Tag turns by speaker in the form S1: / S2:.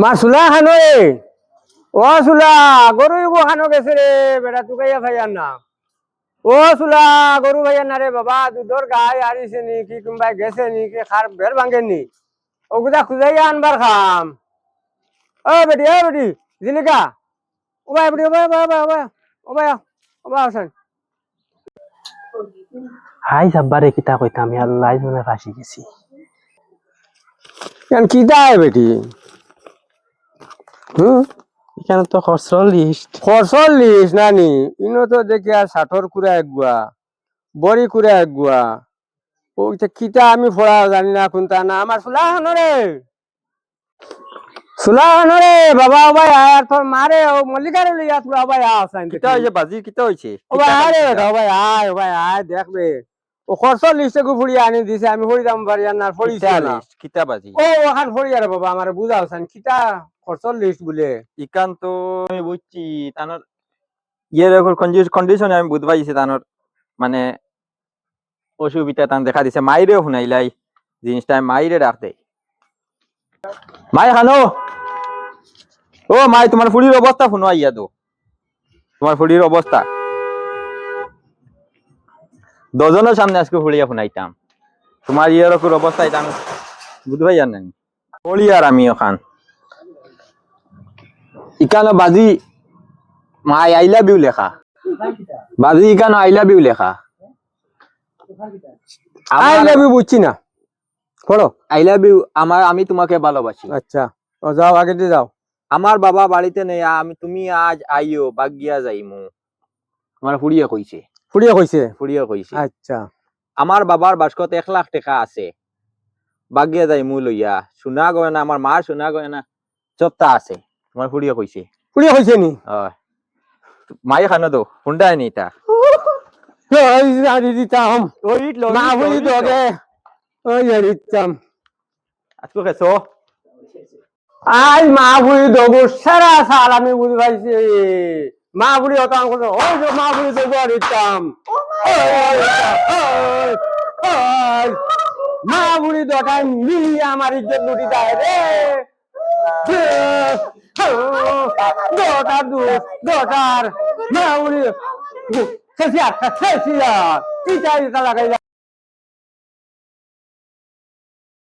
S1: মা সুলা খানো রে ও সুলা গরু ইগো খানো গেছে রে বেটা তুকাইয়া খাইয়ার না ও সুলা গরু ভাইয়ার না রে বাবা দুধর গাই আরিছে নি কি কোনবাই গেছে নি কি খার বের ভাঙেন নি ওগুলা খুঁজাইয়া আনবার খাম ও বেটি জিলিকা ও ভাই বেটি ও ভাই ও ভাই ও ভাই আসেন
S2: হাই সাব্বারে কিতা কইতাম আমি আল্লাহ জনে ফাঁসি গেছি।
S1: কেন কিতা বেটি
S2: এখানে তো খরচর লিস্ট
S1: খরচর লিস নানি ইনো তো দেখি আর ষাটর কুড়া একগুয়া বড়ি কুড়া একগুয়া ওইটা কিতা আমি ফোড়া জানি না কোনটা না আমার সুলা হানো রে বাবা ও ভাই আর তোর মারে ও মল্লিকারে লইয়া তুই ভাই আসাইন
S3: কিতা হইছে বাজি কিতা হইছে
S1: ও ভাই আরে ও ভাই আয় দেখবে ও খরচর লিস্টে গু ফুড়িয়ে আনি দিছে আমি ফড়ি দাম বাড়ি আর না ফড়িছে না
S3: কিতা বাজি
S1: ও ওখান ফড়ি আরে বাবা আমারে বুঝাও সান কিতা খরচর লিস্ট বলে
S3: ইকান তো আমি বুঝছি তানোর ইয়ের কন্ডিশনে আমি বুঝ পাইছি তানোর মানে অসুবিধা তান দেখা দিছে মাইরেও শুনাইলাই জিনিসটা মাইরে ডাক দেয় মাই খানো ও মাই তোমার ফুড়ির অবস্থা শুনো আইয়া তো তোমার ফুড়ির অবস্থা দজনের সামনে আজকে ফুড়িয়া শুনাইতাম তোমার ইয়ের অবস্থা এটা আমি বুঝবাই জানেন বলি আর আমি ওখান ইকানো বাজি মাই আই লাভ ইউ লেখা বাজি ইকানো আই লাভ ইউ লেখা
S1: আই লাভ ইউ বুঝছি না পড়ো
S3: আই লাভ ইউ আমার আমি তোমাকে ভালোবাসি
S1: আচ্ছা ও যাও আগে দিয়ে যাও
S3: আমার বাবা বাড়িতে নেই আমি তুমি আজ আইও বাগিয়া যাইমু আমার ফুড়িয়ে কইছে
S1: ফুড়িয়া কইছে আচ্ছা
S3: আমার বাবার বাস্কত 1,00,000 টাকা আছে বাগিয়া যাইমু লইয়া সোনা গয়না আমার মার সোনা গয়না সবটা আছে তোমার ফুড়িয়ে কইছে
S1: নি
S3: হয় মাই খানো তো হুন্ডাই নি তা
S1: ওই জানি দিতাম মা বুঝি তোকে ওই জানি দিতাম
S3: আজকে কেছো
S1: আজ মা বুড়ি দগো সারা সাল আমি বুঝি পাইছি মা বুড়ি হতাম করতো ওই যে মা বুড়ি দগো দিতাম মা বুড়ি দটাই মিলিয়ে আমার ইজ্জত লুটি দেয় রে দটার মা বুড়ি খেসিয়া ইটা লাগাইলা